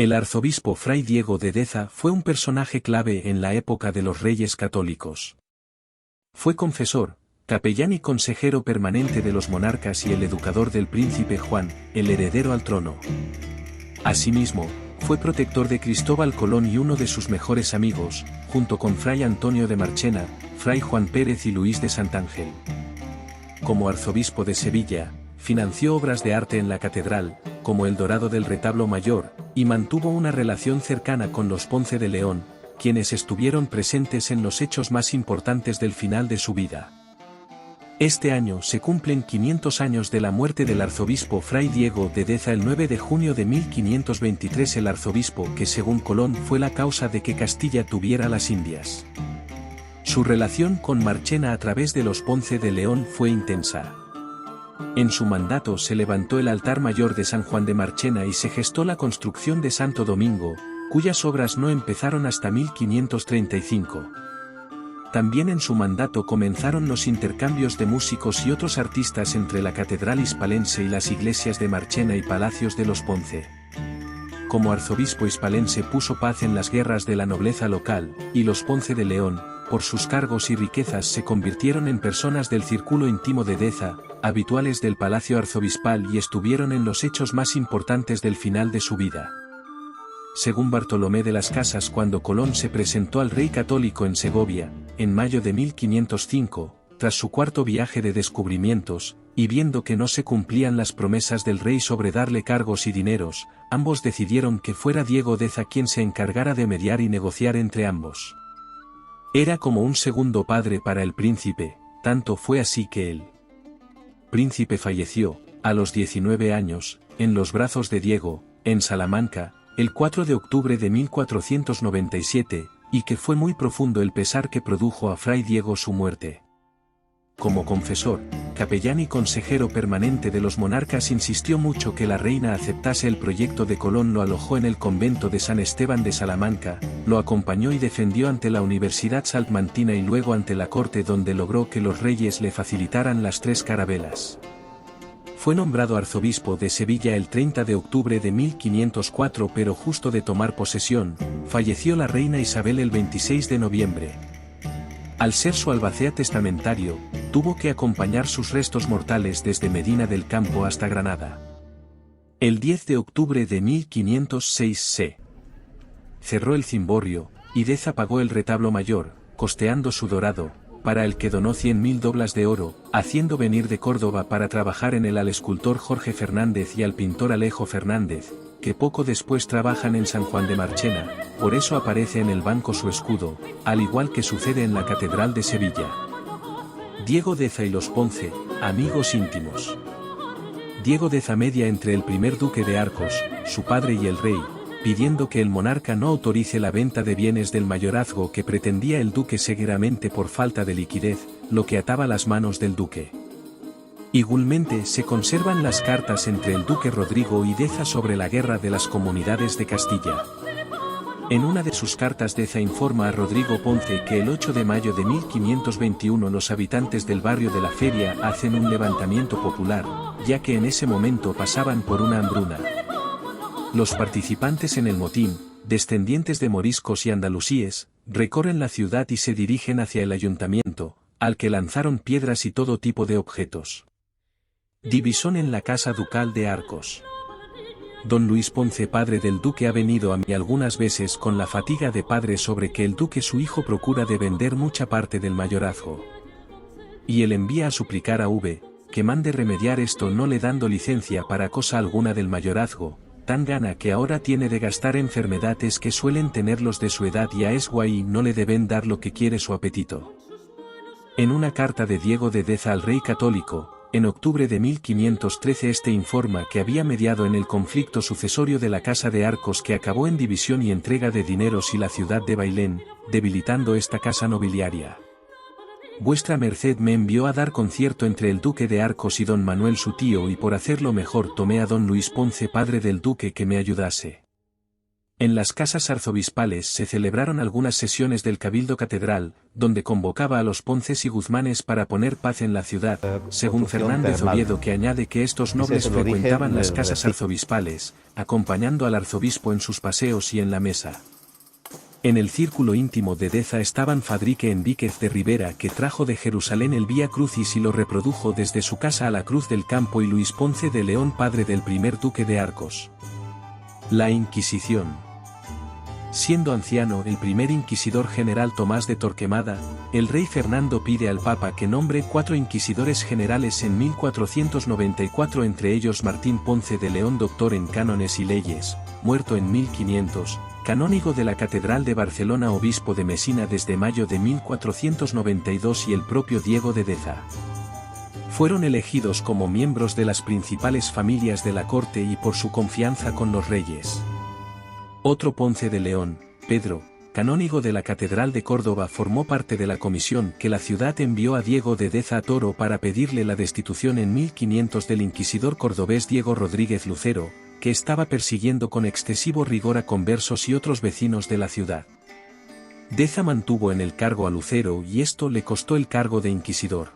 El arzobispo Fray Diego de Deza fue un personaje clave en la época de los Reyes Católicos. Fue confesor, capellán y consejero permanente de los monarcas y el educador del príncipe Juan, el heredero al trono. Asimismo, fue protector de Cristóbal Colón y uno de sus mejores amigos, junto con Fray Antonio de Marchena, Fray Juan Pérez y Luis de Santángel. Como arzobispo de Sevilla, financió obras de arte en la catedral, como el dorado del retablo mayor, y mantuvo una relación cercana con los Ponce de León, quienes estuvieron presentes en los hechos más importantes del final de su vida. Este año se cumplen 500 años de la muerte del arzobispo Fray Diego de Deza. El 9 de junio de 1523 el arzobispo que según Colón fue la causa de que Castilla tuviera las Indias. Su relación con Marchena a través de los Ponce de León fue intensa. En su mandato se levantó el altar mayor de San Juan de Marchena y se gestó la construcción de Santo Domingo, cuyas obras no empezaron hasta 1535. También en su mandato comenzaron los intercambios de músicos y otros artistas entre la catedral hispalense y las iglesias de Marchena y Palacios de los Ponce. Como arzobispo hispalense puso paz en las guerras de la nobleza local, y los Ponce de León, por sus cargos y riquezas se convirtieron en personas del círculo íntimo de Deza, habituales del palacio arzobispal y estuvieron en los hechos más importantes del final de su vida. Según Bartolomé de las Casas, cuando Colón se presentó al rey católico en Segovia, en mayo de 1505, tras su cuarto viaje de descubrimientos, y viendo que no se cumplían las promesas del rey sobre darle cargos y dineros, ambos decidieron que fuera Diego Deza quien se encargara de mediar y negociar entre ambos. Era como un segundo padre para el príncipe, tanto fue así que el príncipe falleció, a los 19 años, en los brazos de Diego, en Salamanca, el 4 de octubre de 1497, y que fue muy profundo el pesar que produjo a Fray Diego su muerte. Como confesor, capellán y consejero permanente de los monarcas insistió mucho que la reina aceptase el proyecto de Colón. Lo alojó en el convento de San Esteban de Salamanca, lo acompañó y defendió ante la Universidad Salmantina y luego ante la corte, donde logró que los reyes le facilitaran las 3 carabelas. Fue nombrado arzobispo de Sevilla el 30 de octubre de 1504, pero justo de tomar posesión, falleció la reina Isabel el 26 de noviembre. Al ser su albacea testamentario, tuvo que acompañar sus restos mortales desde Medina del Campo hasta Granada. El 10 de octubre de 1506 se cerró el cimborrio, y Deza pagó el retablo mayor, costeando su dorado, para el que donó 100.000 doblas de oro, haciendo venir de Córdoba para trabajar en él al escultor Jorge Fernández y al pintor Alejo Fernández, que poco después trabajan en San Juan de Marchena. Por eso aparece en el banco su escudo, al igual que sucede en la Catedral de Sevilla. Diego Deza y los Ponce, amigos íntimos. Diego Deza media entre el primer duque de Arcos, su padre y el rey, pidiendo que el monarca no autorice la venta de bienes del mayorazgo que pretendía el duque seguramente por falta de liquidez, lo que ataba las manos del duque. Igualmente se conservan las cartas entre el duque Rodrigo y Deza sobre la guerra de las comunidades de Castilla. En una de sus cartas Deza informa a Rodrigo Ponce que el 8 de mayo de 1521 los habitantes del barrio de la Feria hacen un levantamiento popular, ya que en ese momento pasaban por una hambruna. Los participantes en el motín, descendientes de moriscos y andalusíes, recorren la ciudad y se dirigen hacia el ayuntamiento, al que lanzaron piedras y todo tipo de objetos. Divisón en la casa ducal de Arcos. Don Luis Ponce, padre del duque, ha venido a mí algunas veces con la fatiga de padre sobre que el duque su hijo procura de vender mucha parte del mayorazgo. Y él envía a suplicar a que mande remediar esto, no le dando licencia para cosa alguna del mayorazgo, tan gana que ahora tiene de gastar enfermedades que suelen tener los de su edad, y a Esguay no le deben dar lo que quiere su apetito. En una carta de Diego de Deza al rey católico, en octubre de 1513 este informa que había mediado en el conflicto sucesorio de la Casa de Arcos, que acabó en división y entrega de dineros, y la ciudad de Bailén, debilitando esta casa nobiliaria. Vuestra merced me envió a dar concierto entre el duque de Arcos y don Manuel su tío, y por hacerlo mejor tomé a don Luis Ponce, padre del duque, que me ayudase. En las casas arzobispales se celebraron algunas sesiones del Cabildo Catedral, donde convocaba a los Ponces y Guzmanes para poner paz en la ciudad, según Fernández Oviedo, que añade que estos nobles frecuentaban las casas arzobispales, acompañando al arzobispo en sus paseos y en la mesa. En el círculo íntimo de Deza estaban Fadrique Enríquez de Rivera, que trajo de Jerusalén el Vía Crucis y lo reprodujo desde su casa a la Cruz del Campo, y Luis Ponce de León, padre del primer duque de Arcos. La Inquisición. Siendo anciano el primer inquisidor general Tomás de Torquemada, el rey Fernando pide al Papa que nombre 4 inquisidores generales en 1494, entre ellos Martín Ponce de León, doctor en cánones y leyes, muerto en 1500, canónigo de la Catedral de Barcelona, obispo de Mesina desde mayo de 1492, y el propio Diego de Deza. Fueron elegidos como miembros de las principales familias de la corte y por su confianza con los reyes. Otro Ponce de León, Pedro, canónigo de la Catedral de Córdoba, formó parte de la comisión que la ciudad envió a Diego de Deza a Toro para pedirle la destitución en 1500 del inquisidor cordobés Diego Rodríguez Lucero, que estaba persiguiendo con excesivo rigor a conversos y otros vecinos de la ciudad. Deza mantuvo en el cargo a Lucero y esto le costó el cargo de inquisidor.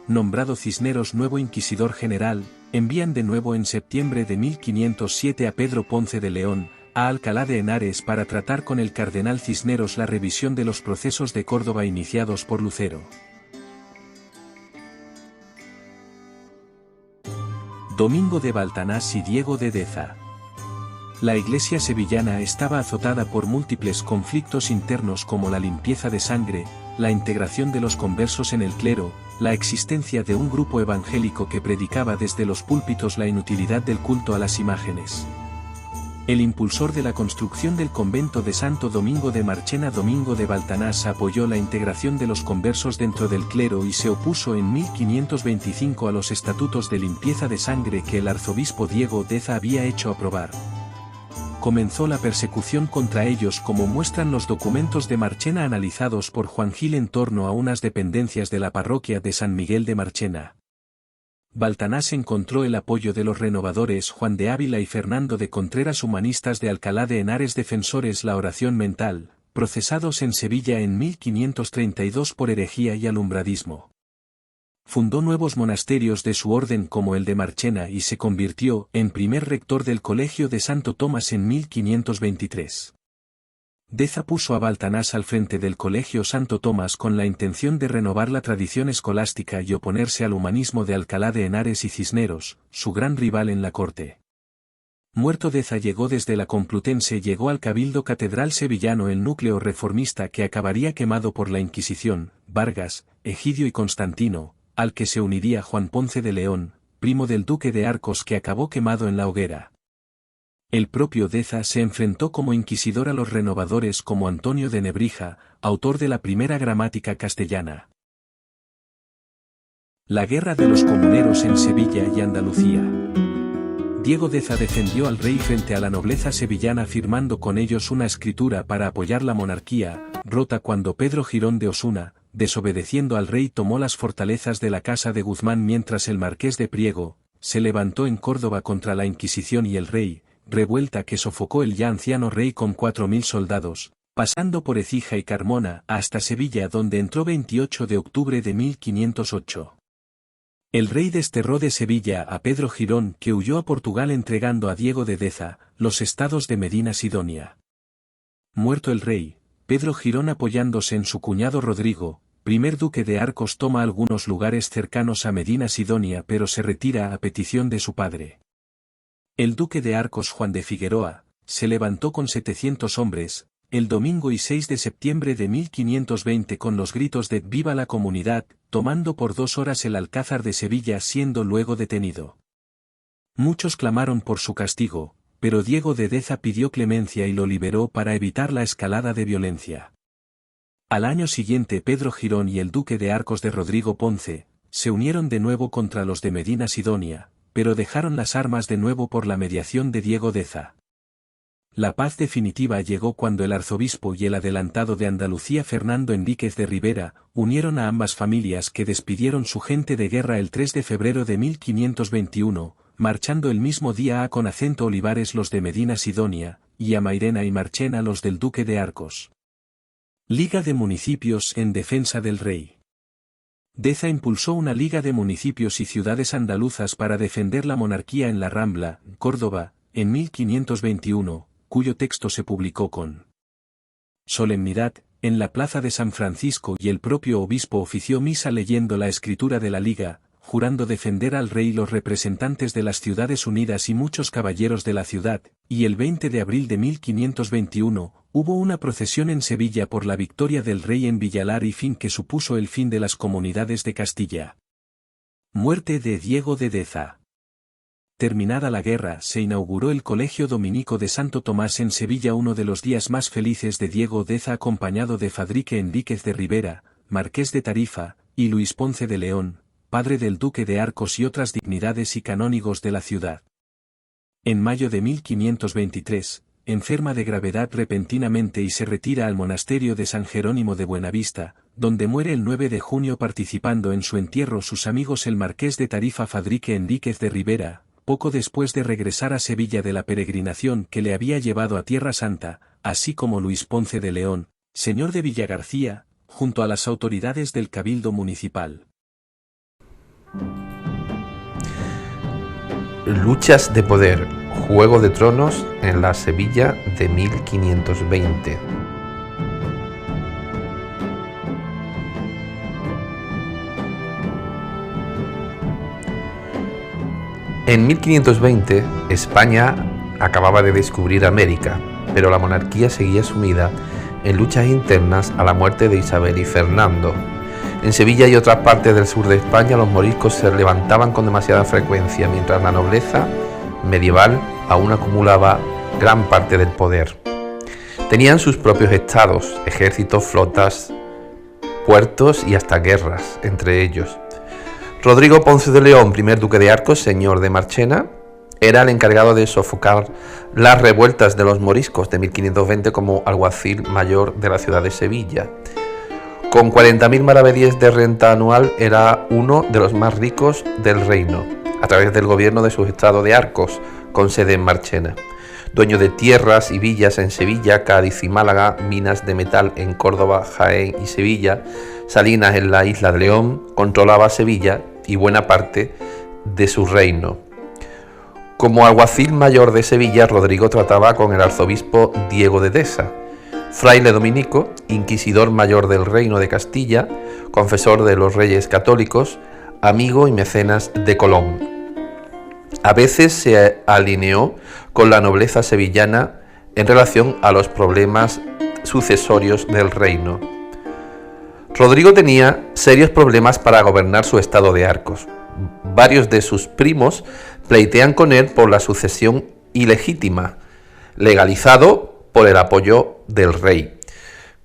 Nombrado Cisneros nuevo inquisidor general, envían de nuevo en septiembre de 1507 a Pedro Ponce de León a Alcalá de Henares para tratar con el cardenal Cisneros la revisión de los procesos de Córdoba iniciados por Lucero. Domingo de Baltanás y Diego de Deza. La iglesia sevillana estaba azotada por múltiples conflictos internos, como la limpieza de sangre, la integración de los conversos en el clero, la existencia de un grupo evangélico que predicaba desde los púlpitos la inutilidad del culto a las imágenes. El impulsor de la construcción del convento de Santo Domingo de Marchena, Domingo de Baltanás, apoyó la integración de los conversos dentro del clero y se opuso en 1525 a los estatutos de limpieza de sangre que el arzobispo Diego Deza había hecho aprobar. Comenzó la persecución contra ellos, como muestran los documentos de Marchena analizados por Juan Gil en torno a unas dependencias de la parroquia de San Miguel de Marchena. Baltanás encontró el apoyo de los renovadores Juan de Ávila y Fernando de Contreras, humanistas de Alcalá de Henares, defensores la oración mental, procesados en Sevilla en 1532 por herejía y alumbradismo. Fundó nuevos monasterios de su orden como el de Marchena y se convirtió en primer rector del Colegio de Santo Tomás en 1523. Deza puso a Baltanás al frente del Colegio Santo Tomás con la intención de renovar la tradición escolástica y oponerse al humanismo de Alcalá de Henares y Cisneros, su gran rival en la corte. Muerto Deza, llegó desde la Complutense, llegó al Cabildo Catedral sevillano el núcleo reformista que acabaría quemado por la Inquisición, Vargas, Egidio y Constantino, al que se uniría Juan Ponce de León, primo del duque de Arcos, que acabó quemado en la hoguera. El propio Deza se enfrentó como inquisidor a los renovadores como Antonio de Nebrija, autor de la primera gramática castellana. La guerra de los comuneros en Sevilla y Andalucía. Diego Deza defendió al rey frente a la nobleza sevillana, firmando con ellos una escritura para apoyar la monarquía, rota cuando Pedro Girón de Osuna, desobedeciendo al rey, tomó las fortalezas de la casa de Guzmán, mientras el marqués de Priego se levantó en Córdoba contra la Inquisición y el rey, revuelta que sofocó el ya anciano rey con 4000 soldados, pasando por Écija y Carmona hasta Sevilla, donde entró 28 de octubre de 1508. El rey desterró de Sevilla a Pedro Girón, que huyó a Portugal entregando a Diego de Deza los estados de Medina Sidonia. Muerto el rey, Pedro Girón, apoyándose en su cuñado Rodrigo, primer duque de Arcos, toma algunos lugares cercanos a Medina Sidonia, pero se retira a petición de su padre. El duque de Arcos, Juan de Figueroa, se levantó con 700 hombres, el domingo y 6 de septiembre de 1520, con los gritos de «¡Viva la comunidad!», tomando por 2 horas el Alcázar de Sevilla, siendo luego detenido. Muchos clamaron por su castigo, pero Diego de Deza pidió clemencia y lo liberó para evitar la escalada de violencia. Al año siguiente, Pedro Girón y el duque de Arcos de Rodrigo Ponce se unieron de nuevo contra los de Medina Sidonia, pero dejaron las armas de nuevo por la mediación de Diego Deza. La paz definitiva llegó cuando el arzobispo y el adelantado de Andalucía Fernando Enríquez de Rivera unieron a ambas familias, que despidieron su gente de guerra el 3 de febrero de 1521, marchando el mismo día a con acento Olivares los de Medina Sidonia, y a Mairena y Marchena los del duque de Arcos. Liga de Municipios en defensa del rey. Deza impulsó una liga de municipios y ciudades andaluzas para defender la monarquía en la Rambla, Córdoba, en 1521, cuyo texto se publicó con solemnidad, en la plaza de San Francisco, y el propio obispo ofició misa leyendo la escritura de la liga, jurando defender al rey. Los representantes de las ciudades unidas y muchos caballeros de la ciudad, y el 20 de abril de 1521, hubo una procesión en Sevilla por la victoria del rey en Villalar y fin que supuso el fin de las comunidades de Castilla. Muerte de Diego de Deza. Terminada la guerra, se inauguró el Colegio Dominico de Santo Tomás en Sevilla, uno de los días más felices de Diego Deza, acompañado de Fadrique Enríquez de Rivera, marqués de Tarifa, y Luis Ponce de León, padre del duque de Arcos, y otras dignidades y canónigos de la ciudad. En mayo de 1523, enferma de gravedad repentinamente y se retira al monasterio de San Jerónimo de Buenavista, donde muere el 9 de junio, participando en su entierro sus amigos el marqués de Tarifa Fadrique Enríquez de Rivera, poco después de regresar a Sevilla de la peregrinación que le había llevado a Tierra Santa, así como Luis Ponce de León, señor de Villagarcía, junto a las autoridades del Cabildo Municipal. Luchas de poder, Juego de Tronos en la Sevilla de 1520. En 1520, España acababa de descubrir América, pero la monarquía seguía sumida en luchas internas a la muerte de Isabel y Fernando. En Sevilla y otras partes del sur de España, los moriscos se levantaban con demasiada frecuencia, mientras la nobleza medieval aún acumulaba gran parte del poder. Tenían sus propios estados, ejércitos, flotas, puertos y hasta guerras entre ellos. Rodrigo Ponce de León, primer duque de Arcos, señor de Marchena, era el encargado de sofocar las revueltas de los moriscos de 1520 como alguacil mayor de la ciudad de Sevilla. Con 40.000 maravedíes de renta anual, era uno de los más ricos del reino, a través del gobierno de su estado de Arcos, con sede en Marchena. Dueño de tierras y villas en Sevilla, Cádiz y Málaga, minas de metal en Córdoba, Jaén y Sevilla, salinas en la isla de León, controlaba Sevilla y buena parte de su reino. Como alguacil mayor de Sevilla, Rodrigo trataba con el arzobispo Diego de Deza, fraile dominico, inquisidor mayor del reino de Castilla, confesor de los reyes católicos, amigo y mecenas de Colón. A veces se alineó con la nobleza sevillana en relación a los problemas sucesorios del reino. Rodrigo tenía serios problemas para gobernar su estado de Arcos. Varios de sus primos pleitean con él por la sucesión ilegítima, legalizado por el apoyo del rey.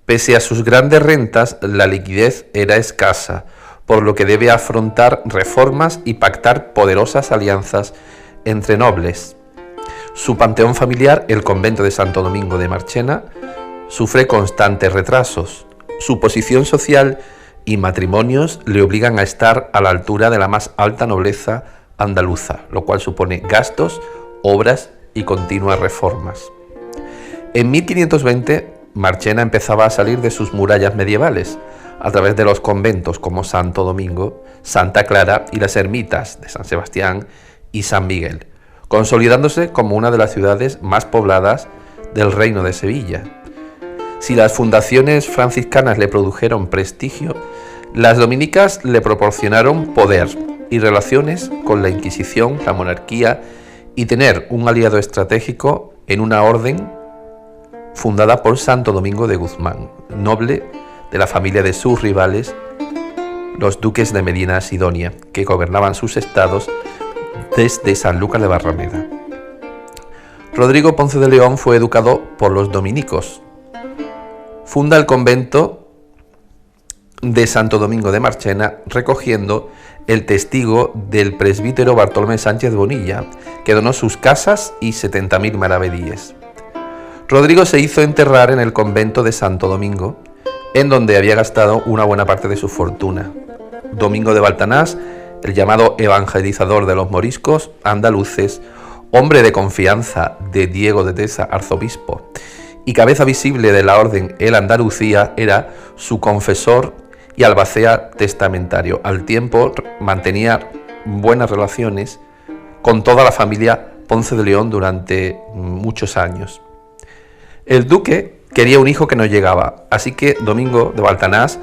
Pese a sus grandes rentas, la liquidez era escasa, por lo que debe afrontar reformas y pactar poderosas alianzas entre nobles. Su panteón familiar, el convento de Santo Domingo de Marchena, sufre constantes retrasos. Su posición social y matrimonios le obligan a estar a la altura de la más alta nobleza andaluza, lo cual supone gastos, obras y continuas reformas. En 1520, Marchena empezaba a salir de sus murallas medievales, a través de los conventos como Santo Domingo, Santa Clara y las ermitas de San Sebastián y San Miguel, consolidándose como una de las ciudades más pobladas del reino de Sevilla. Si las fundaciones franciscanas le produjeron prestigio, las dominicas le proporcionaron poder y relaciones con la Inquisición, la monarquía y tener un aliado estratégico en una orden fundada por Santo Domingo de Guzmán, noble de la familia de sus rivales, los duques de Medina Sidonia, que gobernaban sus estados desde Sanlúcar de Barrameda. Rodrigo Ponce de León fue educado por los dominicos. Funda el convento de Santo Domingo de Marchena, recogiendo el testigo del presbítero Bartolomé Sánchez Bonilla, que donó sus casas y 70.000 maravedíes. Rodrigo se hizo enterrar en el convento de Santo Domingo, en donde había gastado una buena parte de su fortuna. Domingo de Baltanás, el llamado evangelizador de los moriscos andaluces, hombre de confianza de Diego de Deza, arzobispo, y cabeza visible de la orden El Andalucía, era su confesor y albacea testamentario. Al tiempo mantenía buenas relaciones con toda la familia Ponce de León durante muchos años. El duque quería un hijo que no llegaba, así que Domingo de Baltanás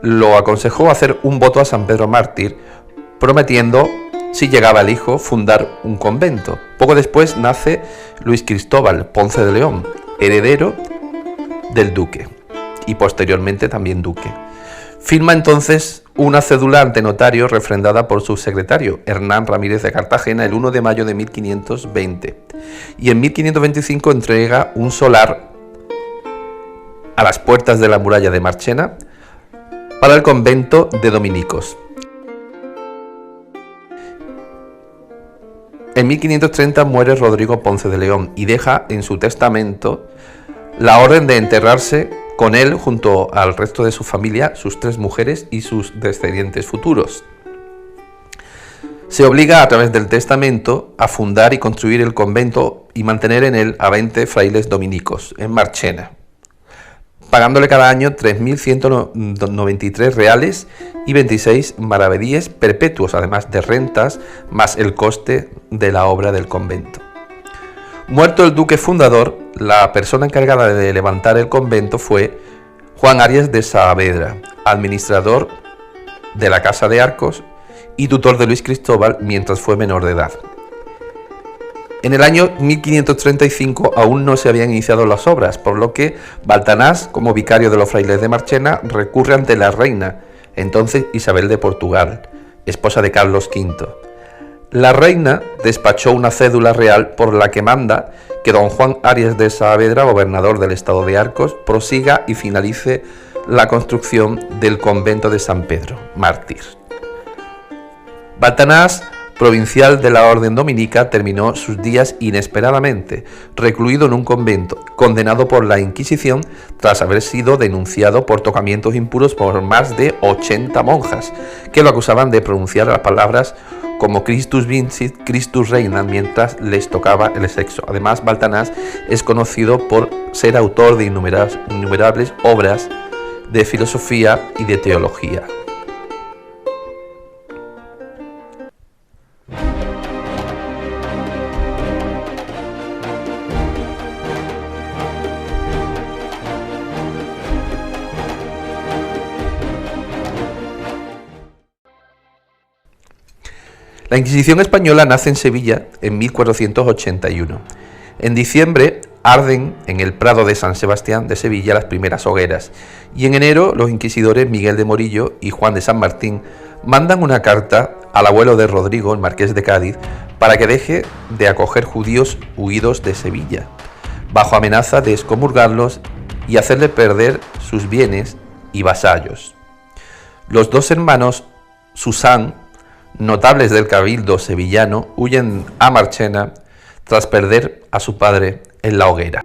lo aconsejó hacer un voto a San Pedro Mártir, prometiendo, si llegaba el hijo, fundar un convento. Poco después nace Luis Cristóbal Ponce de León, heredero del duque, y posteriormente también duque. Firma entonces una cédula ante notario refrendada por su secretario, Hernán Ramírez de Cartagena, el 1 de mayo de 1520. Y en 1525 entrega un solar a las puertas de la muralla de Marchena para el convento de dominicos. En 1530 muere Rodrigo Ponce de León y deja en su testamento la orden de enterrarse con él junto al resto de su familia, sus 3 mujeres y sus descendientes futuros. Se obliga a través del testamento a fundar y construir el convento y mantener en él a 20 frailes dominicos en Marchena, pagándole cada año 3.193 reales y 26 maravedíes perpetuos, además de rentas, más el coste de la obra del convento. Muerto el duque fundador, la persona encargada de levantar el convento fue Juan Arias de Saavedra, administrador de la Casa de Arcos y tutor de Luis Cristóbal mientras fue menor de edad. En el año 1535 aún no se habían iniciado las obras, por lo que Baltanás, como vicario de los frailes de Marchena, recurre ante la reina, entonces Isabel de Portugal, esposa de Carlos V. La reina despachó una cédula real por la que manda que don Juan Arias de Saavedra, gobernador del estado de Arcos, prosiga y finalice la construcción del convento de San Pedro Mártir. Baltanás, provincial de la orden dominica, terminó sus días inesperadamente, recluido en un convento, condenado por la Inquisición tras haber sido denunciado por tocamientos impuros por más de 80 monjas, que lo acusaban de pronunciar las palabras como Christus vincit, Christus reina, mientras les tocaba el sexo. Además, Baltanás es conocido por ser autor de innumerables obras de filosofía y de teología. La Inquisición española nace en Sevilla en 1481. En diciembre arden en el Prado de San Sebastián de Sevilla las primeras hogueras, y en enero los inquisidores Miguel de Morillo y Juan de San Martín mandan una carta al abuelo de Rodrigo, el marqués de Cádiz, para que deje de acoger judíos huidos de Sevilla, bajo amenaza de excomulgarlos y hacerle perder sus bienes y vasallos. Los 2 hermanos Susán, notables del cabildo sevillano, huyen a Marchena tras perder a su padre en la hoguera.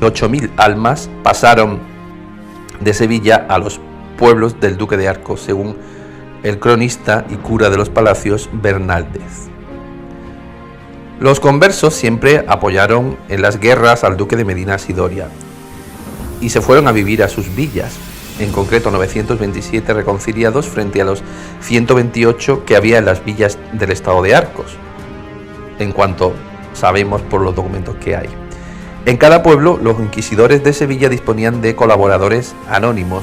8.000 almas pasaron de Sevilla a los pueblos del duque de Arcos, según el cronista y cura de los palacios Bernaldez. Los conversos siempre apoyaron en las guerras al duque de Medina Sidonia y se fueron a vivir a sus villas, en concreto 927 reconciliados frente a los 128 que había en las villas del estado de Arcos, en cuanto sabemos por los documentos que hay. En cada pueblo, los inquisidores de Sevilla disponían de colaboradores anónimos,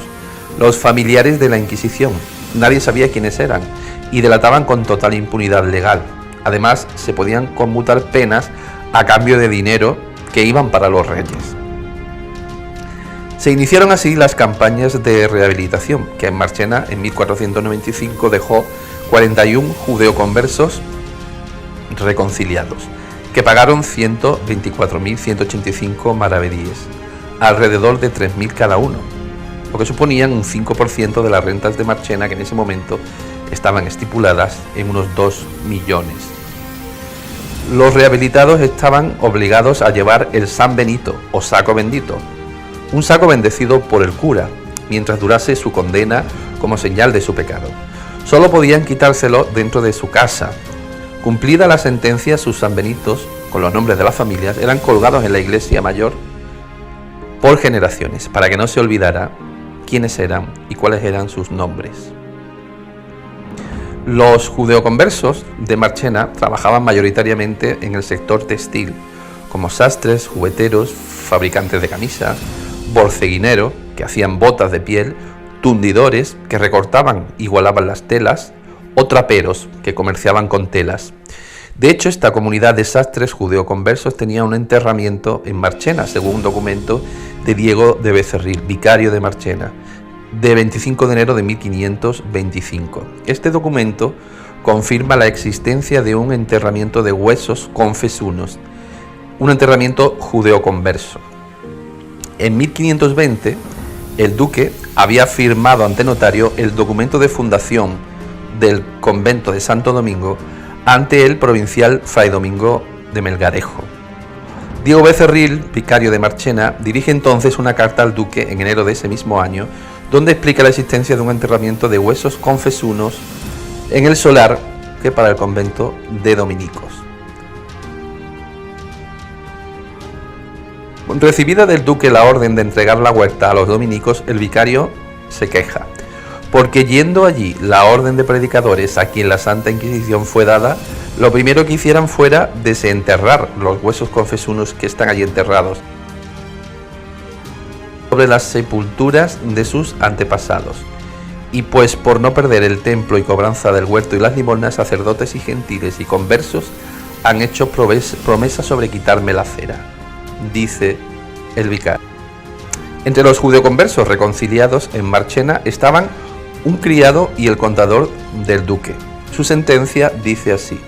los familiares de la Inquisición. Nadie sabía quiénes eran y delataban con total impunidad legal. Además, se podían conmutar penas a cambio de dinero que iban para los reyes. Se iniciaron así las campañas de rehabilitación, que en Marchena en 1495 dejó 41 judeoconversos reconciliados, que pagaron 124.185 maravedíes, alrededor de 3.000 cada uno, lo que suponían un 5% de las rentas de Marchena, que en ese momento estaban estipuladas en unos 2 millones. Los rehabilitados estaban obligados a llevar el San Benito o saco bendito, un saco bendecido por el cura, mientras durase su condena como señal de su pecado. Solo podían quitárselo dentro de su casa, Cumplida la sentencia, sus sanbenitos, con los nombres de las familias, eran colgados en la iglesia mayor por generaciones, para que no se olvidara quiénes eran y cuáles eran sus nombres. Los judeoconversos de Marchena trabajaban mayoritariamente en el sector textil, como sastres, jugueteros, fabricantes de camisas, borceguineros, que hacían botas de piel, tundidores, que recortaban y igualaban las telas, o traperos, que comerciaban con telas. De hecho, esta comunidad de sastres judeoconversos tenía un enterramiento en Marchena, según un documento de Diego de Becerril, vicario de Marchena, de 25 de enero de 1525. Este documento confirma la existencia de un enterramiento de huesos confesunos, un enterramiento judeoconverso. En 1520, el duque había firmado ante notario el documento de fundación del convento de Santo Domingo ante el provincial Fray Domingo de Melgarejo. Diego Becerril, vicario de Marchena, dirige entonces una carta al duque en enero de ese mismo año, donde explica la existencia de un enterramiento de huesos confesunos en el solar que para el convento de dominicos. Recibida del duque la orden de entregar la huerta a los dominicos, el vicario se queja, porque yendo allí la orden de predicadores a quien la Santa Inquisición fue dada, lo primero que hicieran fuera desenterrar los huesos confesunos que están allí enterrados sobre las sepulturas de sus antepasados. Y pues por no perder el templo y cobranza del huerto y las limosnas, sacerdotes y gentiles y conversos han hecho promesa sobre quitarme la cera, dice el vicario. Entre los judeoconversos reconciliados en Marchena estaban un criado y el contador del duque. Su sentencia dice así: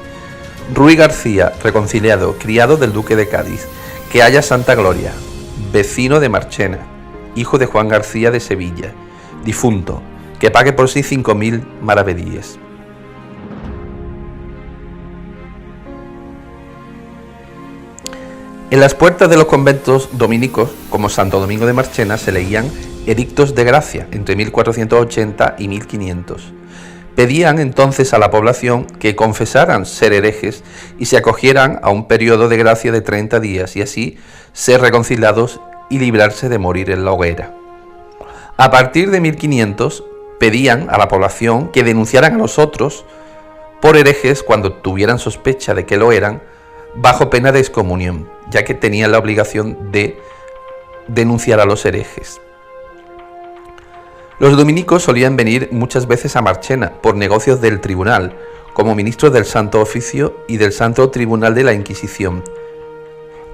Ruy García, reconciliado, criado del duque de Cádiz, que haya santa gloria, vecino de Marchena, hijo de Juan García de Sevilla, difunto, que pague por sí 5.000 maravedíes. En las puertas de los conventos dominicos, como Santo Domingo de Marchena, se leían edictos de gracia entre 1480 y 1500. Pedían entonces a la población que confesaran ser herejes y se acogieran a un periodo de gracia de 30 días y así ser reconciliados y librarse de morir en la hoguera. A partir de 1500 pedían a la población que denunciaran a los otros por herejes cuando tuvieran sospecha de que lo eran, bajo pena de excomunión, ya que tenían la obligación de denunciar a los herejes. Los dominicos solían venir muchas veces a Marchena por negocios del tribunal, como ministros del Santo Oficio y del Santo Tribunal de la Inquisición,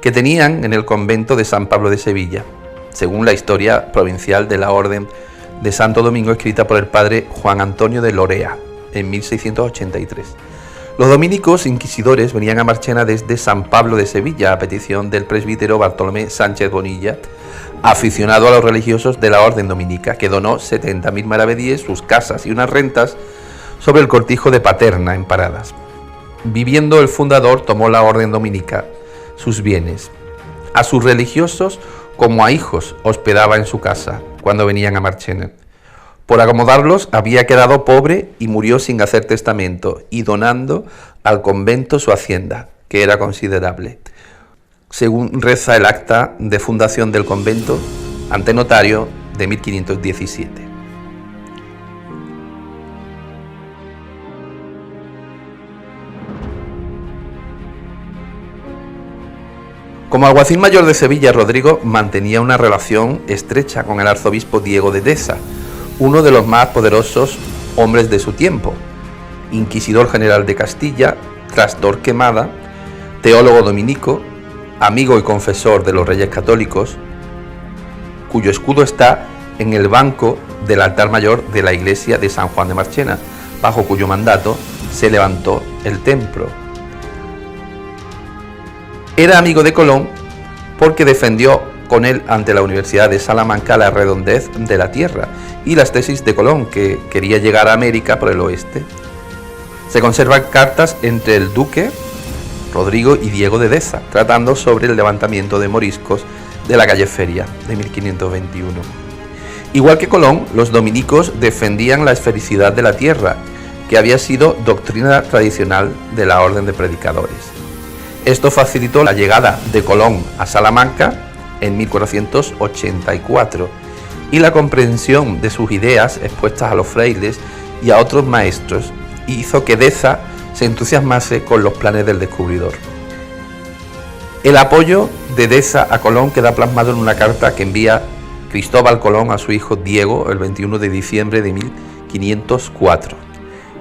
que tenían en el convento de San Pablo de Sevilla, según la historia provincial de la Orden de Santo Domingo escrita por el padre Juan Antonio de Lorea en 1683. Los dominicos inquisidores venían a Marchena desde San Pablo de Sevilla a petición del presbítero Bartolomé Sánchez Bonilla, aficionado a los religiosos de la Orden Dominica, que donó 70.000 maravedíes, sus casas y unas rentas sobre el cortijo de Paterna en Paradas. Viviendo el fundador, tomó la Orden Dominica sus bienes. A sus religiosos como a hijos hospedaba en su casa cuando venían a Marchena. Por acomodarlos había quedado pobre y murió sin hacer testamento y donando al convento su hacienda, que era considerable, según reza el acta de fundación del convento ante notario de 1517. Como alguacil mayor de Sevilla, Rodrigo mantenía una relación estrecha con el arzobispo Diego de Deza, uno de los más poderosos hombres de su tiempo, inquisidor general de Castilla tras Torquemada, teólogo dominico, amigo y confesor de los reyes católicos, cuyo escudo está en el banco del altar mayor de la iglesia de San Juan de Marchena, bajo cuyo mandato se levantó el templo. Era amigo de Colón porque defendió con él ante la Universidad de Salamanca la redondez de la tierra y las tesis de Colón, que quería llegar a América por el oeste. Se conservan cartas entre el duque, Rodrigo y Diego de Deza, tratando sobre el levantamiento de moriscos de la calle Feria de 1521. Igual que Colón, los dominicos defendían la esfericidad de la tierra que había sido doctrina tradicional de la Orden de Predicadores. Esto facilitó la llegada de Colón a Salamanca en 1484 y la comprensión de sus ideas expuestas a los frailes y a otros maestros hizo que Deza se entusiasmase con los planes del descubridor. El apoyo de Deza a Colón queda plasmado en una carta que envía Cristóbal Colón a su hijo Diego el 21 de diciembre de 1504.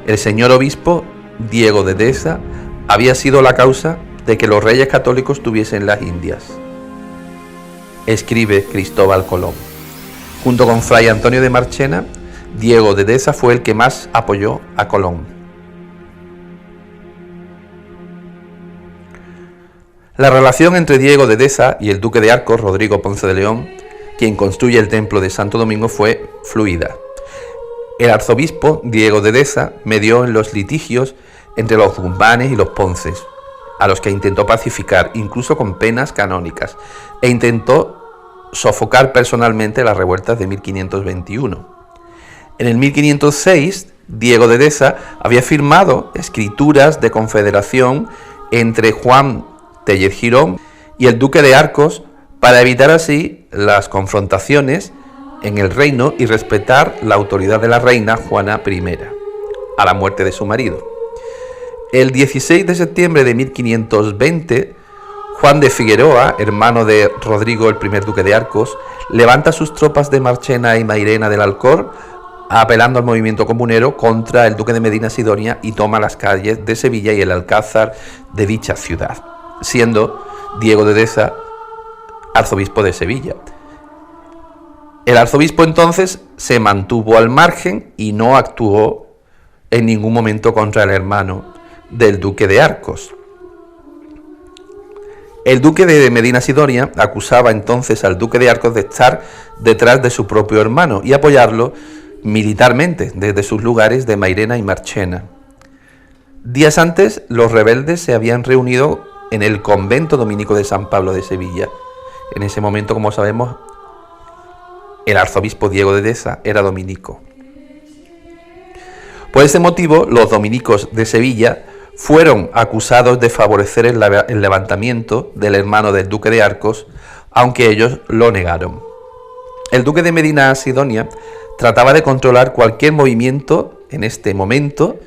El señor obispo Diego de Deza había sido la causa de que los reyes católicos tuviesen las Indias. Escribe Cristóbal Colón. Junto con Fray Antonio de Marchena, Diego de Deza fue el que más apoyó a Colón. La relación entre Diego de Deza y el duque de Arcos, Rodrigo Ponce de León, quien construye el templo de Santo Domingo, fue fluida. El arzobispo Diego de Deza medió en los litigios entre los Guzmanes y los Ponces, a los que intentó pacificar, incluso con penas canónicas, e intentó sofocar personalmente las revueltas de 1521. En el 1506, Diego de Deza había firmado escrituras de confederación entre Juan Tellez Girón y el duque de Arcos para evitar así las confrontaciones en el reino y respetar la autoridad de la reina Juana I, a la muerte de su marido. El 16 de septiembre de 1520, Juan de Figueroa, hermano de Rodrigo, el primer duque de Arcos, levanta sus tropas de Marchena y Mairena del Alcor, apelando al movimiento comunero contra el duque de Medina Sidonia, y toma las calles de Sevilla y el alcázar de dicha ciudad, siendo Diego de Deza arzobispo de Sevilla. El arzobispo entonces se mantuvo al margen y no actuó en ningún momento contra el hermano del duque de Arcos. El duque de Medina Sidonia acusaba entonces al duque de Arcos de estar detrás de su propio hermano y apoyarlo militarmente desde sus lugares de Mairena y Marchena. Días antes, los rebeldes se habían reunido en el convento dominico de San Pablo de Sevilla. En ese momento, como sabemos, el arzobispo Diego de Deza era dominico. Por ese motivo, los dominicos de Sevilla fueron acusados de favorecer el levantamiento del hermano del duque de Arcos, aunque ellos lo negaron. El duque de Medina Sidonia trataba de controlar cualquier movimiento en este momento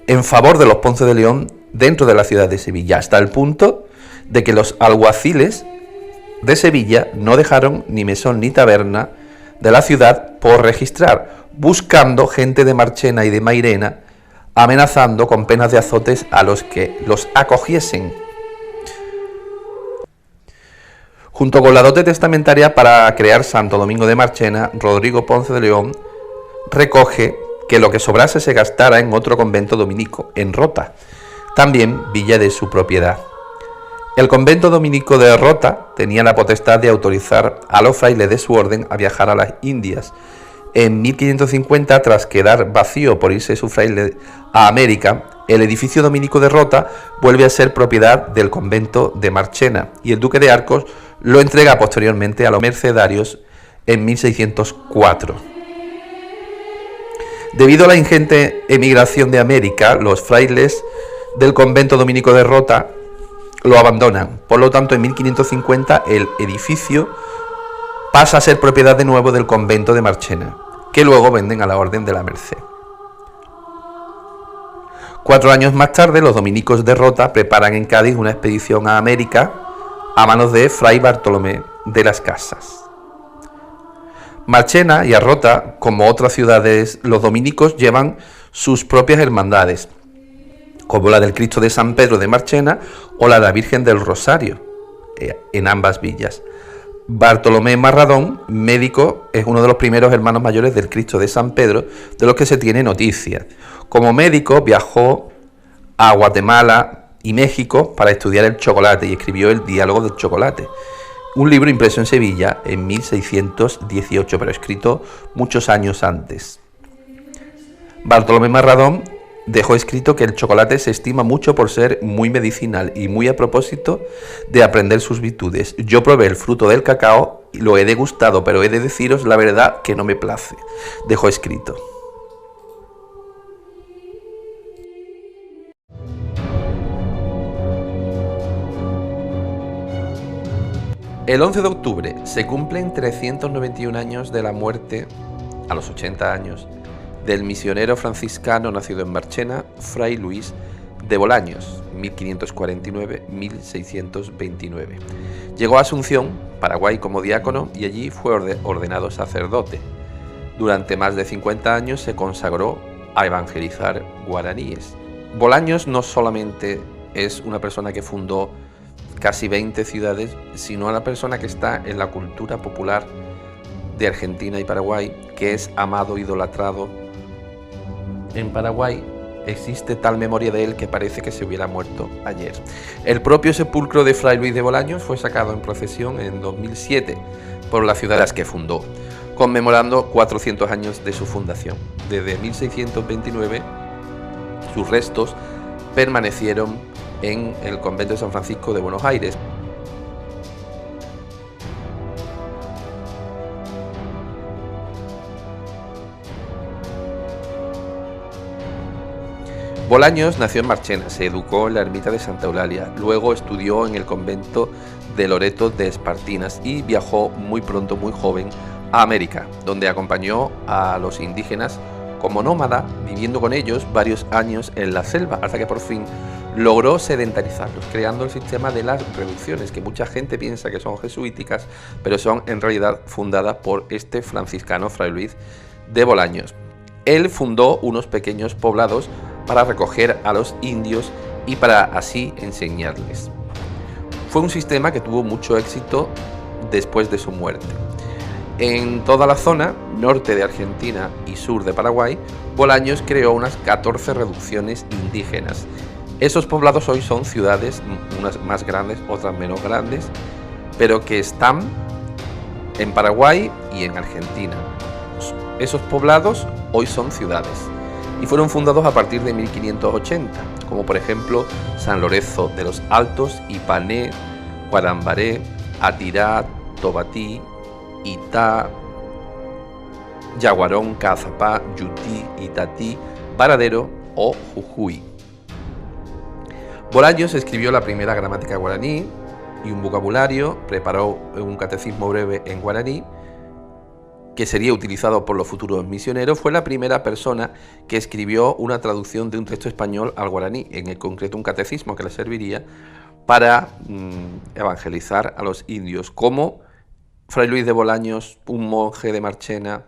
en favor de los Ponce de León dentro de la ciudad de Sevilla, hasta el punto de que los alguaciles de Sevilla no dejaron ni mesón ni taberna de la ciudad por registrar, buscando gente de Marchena y de Mairena, amenazando con penas de azotes a los que los acogiesen. Junto con la dote testamentaria para crear Santo Domingo de Marchena, Rodrigo Ponce de León recoge que lo que sobrase se gastara en otro convento dominico, en Rota, también villa de su propiedad. El convento dominico de Rota tenía la potestad de autorizar a los frailes de su orden a viajar a las Indias. En 1550, tras quedar vacío por irse su fraile a América, el edificio dominico de Rota vuelve a ser propiedad del convento de Marchena y el duque de Arcos lo entrega posteriormente a los mercedarios en 1604. Debido a la ingente emigración de América, los frailes del convento dominico de Rota lo abandonan. Por lo tanto, en 1550 el edificio pasa a ser propiedad de nuevo del convento de Marchena, que luego venden a la Orden de la Merced. 4 años más tarde, los dominicos de Rota preparan en Cádiz una expedición a América a manos de Fray Bartolomé de las Casas. Marchena y a Rota, como otras ciudades, los dominicos llevan sus propias hermandades, como la del Cristo de San Pedro de Marchena o la de la Virgen del Rosario, en ambas villas. Bartolomé Marradón, médico, es uno de los primeros hermanos mayores del Cristo de San Pedro, de los que se tiene noticia. Como médico viajó a Guatemala y México para estudiar el chocolate y escribió el Diálogo del Chocolate, un libro impreso en Sevilla en 1618, pero escrito muchos años antes. Bartolomé Marradón dejó escrito que el chocolate se estima mucho por ser muy medicinal y muy a propósito de aprender sus virtudes. Yo probé el fruto del cacao y lo he degustado, pero he de deciros la verdad que no me place, dejó escrito. El 11 de octubre se cumplen 391 años de la muerte, a los 80 años, del misionero franciscano nacido en Marchena, Fray Luis de Bolaños, 1549-1629. Llegó a Asunción, Paraguay, como diácono y allí fue ordenado sacerdote. Durante más de 50 años se consagró a evangelizar guaraníes. Bolaños no solamente es una persona que fundó casi 20 ciudades, sino una persona que está en la cultura popular de Argentina y Paraguay, que es amado, idolatrado. En Paraguay existe tal memoria de él que parece que se hubiera muerto ayer. El propio sepulcro de Fray Luis de Bolaños fue sacado en procesión en 2007 por las ciudades que fundó, conmemorando 400 años de su fundación. Desde 1629 sus restos permanecieron en el convento de San Francisco de Buenos Aires. Bolaños nació en Marchena, se educó en la ermita de Santa Eulalia, luego estudió en el convento de Loreto de Espartinas y viajó muy pronto, muy joven, a América, donde acompañó a los indígenas como nómada, viviendo con ellos varios años en la selva, hasta que por fin logró sedentarizarlos, creando el sistema de las reducciones, que mucha gente piensa que son jesuíticas, pero son en realidad fundadas por este franciscano Fray Luis de Bolaños. Él fundó unos pequeños poblados para recoger a los indios y para así enseñarles. Fue un sistema que tuvo mucho éxito después de su muerte. En toda la zona norte de Argentina y sur de Paraguay, Bolaños creó unas 14 reducciones indígenas. Esos poblados hoy son ciudades, unas más grandes, otras menos grandes, pero que están en Paraguay y en Argentina. Esos poblados hoy son ciudades y fueron fundados a partir de 1580, como por ejemplo San Lorenzo de los Altos, Ipané, Guarambaré, Atirá, Tobatí, Itá, Yaguarón, Cazapá, Yutí, Itatí, Varadero o Jujuy. Bolaños escribió la primera gramática guaraní y un vocabulario, preparó un catecismo breve en guaraní, que sería utilizado por los futuros misioneros. Fue la primera persona que escribió una traducción de un texto español al guaraní, en concreto un catecismo que le serviría para evangelizar a los indios. ¿Cómo Fray Luis de Bolaños, un monje de Marchena,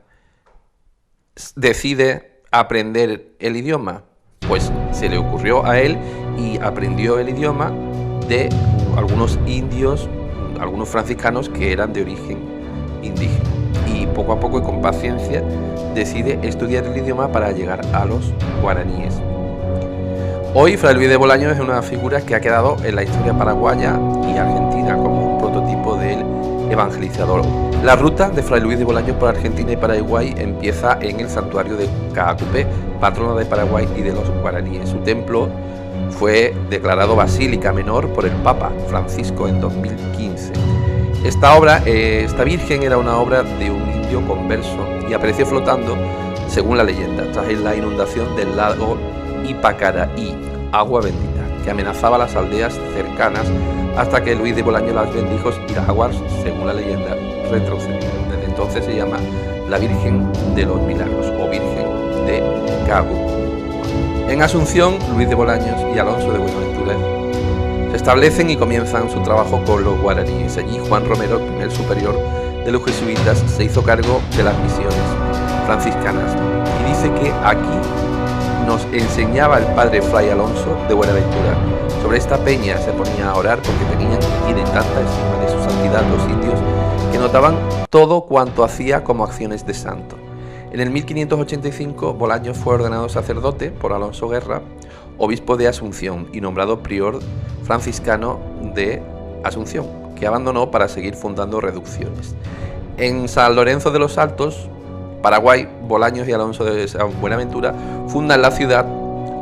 decide aprender el idioma? Pues se le ocurrió a él y aprendió el idioma de algunos indios, algunos franciscanos que eran de origen indígena. Y poco a poco y con paciencia decide estudiar el idioma para llegar a los guaraníes. Hoy Fray Luis de Bolaños es una figura que ha quedado en la historia paraguaya y argentina como un prototipo del evangelizador. La ruta de Fray Luis de Bolaños por Argentina y Paraguay empieza en el santuario de Caacupé, patrona de Paraguay y de los guaraníes. Su templo fue declarado basílica menor por el Papa Francisco en 2015. Esta virgen era una obra de un indio converso y apareció flotando, según la leyenda, tras la inundación del lago Ipacaraí, agua bendita, que amenazaba las aldeas cercanas hasta que Luis de Bolaños las bendijo y las aguas, según la leyenda, retrocedieron. Desde entonces se llama la Virgen de los Milagros o Virgen de Cabu. En Asunción, Luis de Bolaños y Alonso de Buenaventura se establecen y comienzan su trabajo con los guaraníes. Allí Juan Romero, el primer superior de los jesuitas, se hizo cargo de las misiones franciscanas y dice que aquí nos enseñaba el padre Fray Alonso de Buenaventura. Sobre esta peña se ponía a orar porque tenían y tienen tanta estima de su santidad los indios que notaban todo cuanto hacía como acciones de santo. En el 1585 Bolaños fue ordenado sacerdote por Alonso Guerra, obispo de Asunción y nombrado prior franciscano de Asunción, que abandonó para seguir fundando reducciones. En San Lorenzo de los Altos, Paraguay, Bolaños y Alonso de Buenaventura fundan la ciudad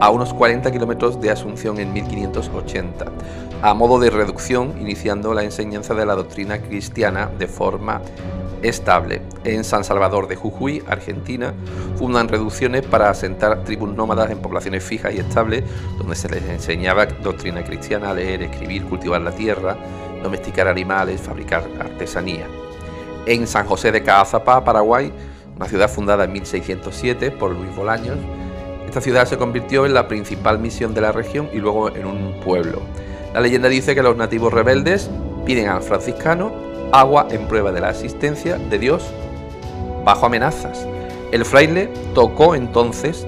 a unos 40 kilómetros de Asunción en 1580, a modo de reducción, iniciando la enseñanza de la doctrina cristiana de forma estable. En San Salvador de Jujuy, Argentina, fundan reducciones para asentar tribus nómadas en poblaciones fijas y estables, donde se les enseñaba doctrina cristiana, leer, escribir, cultivar la tierra domesticar animales, fabricar artesanía. En San José de Caazapá, Paraguay, una ciudad fundada en 1607 por Luis Bolaños, esta ciudad se convirtió en la principal misión de la región y luego en un pueblo. La leyenda dice que los nativos rebeldes piden al franciscano agua en prueba de la existencia de Dios bajo amenazas. El fraile tocó entonces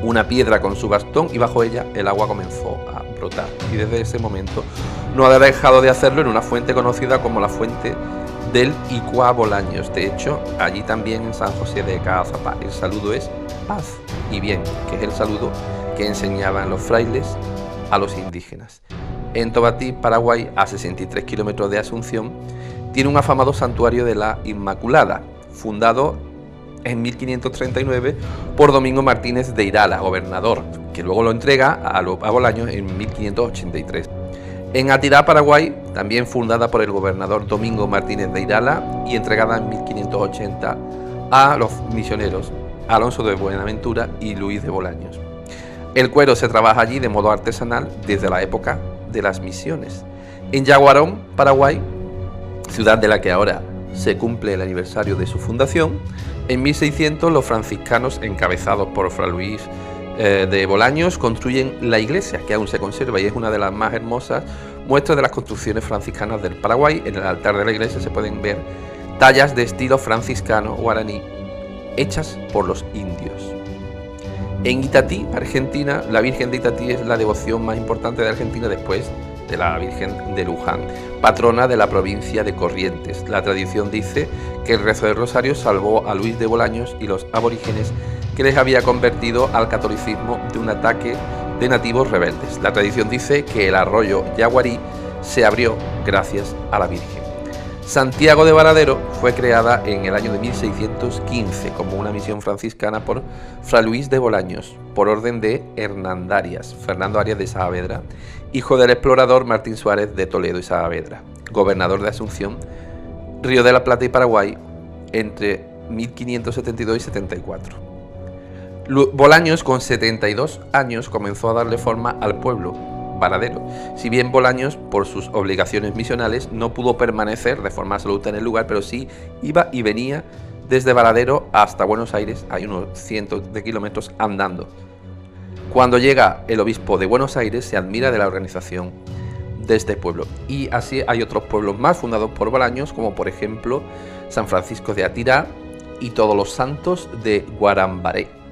una piedra con su bastón y bajo ella el agua comenzó a brotar. Y desde ese momento no ha dejado de hacerlo en una fuente conocida como la fuente del Icua Bolaños. De hecho, allí también en San José de Caazapá el saludo es paz y bien, que es el saludo que enseñaban los frailes a los indígenas. En Tobatí, Paraguay, a 63 kilómetros de Asunción, tiene un afamado santuario de la Inmaculada, fundado en 1539 por Domingo Martínez de Irala, gobernador, que luego lo entrega a Bolaños en 1583. En Atirá, Paraguay, también fundada por el gobernador Domingo Martínez de Irala y entregada en 1580 a los misioneros Alonso de Buenaventura y Luis de Bolaños. El cuero se trabaja allí de modo artesanal desde la época de las misiones. En Yaguarón, Paraguay, ciudad de la que ahora se cumple el aniversario de su fundación, en 1600 los franciscanos, encabezados por Fray Luis de Bolaños, construyen la iglesia, que aún se conserva y es una de las más hermosas muestras de las construcciones franciscanas del Paraguay. En el altar de la iglesia se pueden ver tallas de estilo franciscano guaraní hechas por los indios. En Itatí, Argentina, la Virgen de Itatí es la devoción más importante de Argentina después de la Virgen de Luján, patrona de la provincia de Corrientes. La tradición dice que el rezo del rosario salvó a Luis de Bolaños y los aborígenes que les había convertido al catolicismo de un ataque de nativos rebeldes. La tradición dice que el arroyo Yaguarí se abrió gracias a la Virgen. Santiago de Varadero fue creada en el año de 1615 como una misión franciscana por Fray Luis de Bolaños, por orden de Hernandarias, Fernando Arias de Saavedra, hijo del explorador Martín Suárez de Toledo y Saavedra, gobernador de Asunción, Río de la Plata y Paraguay, entre 1572 y 74. Bolaños, con 72 años, comenzó a darle forma al pueblo Varadero. Si bien Bolaños, por sus obligaciones misionales, no pudo permanecer de forma absoluta en el lugar, pero sí iba y venía desde Varadero hasta Buenos Aires, hay unos cientos de kilómetros andando. Cuando llega el obispo de Buenos Aires, se admira de la organización de este pueblo. Y así hay otros pueblos más fundados por Bolaños, como por ejemplo San Francisco de Atirá y Todos los Santos de Guarambaré.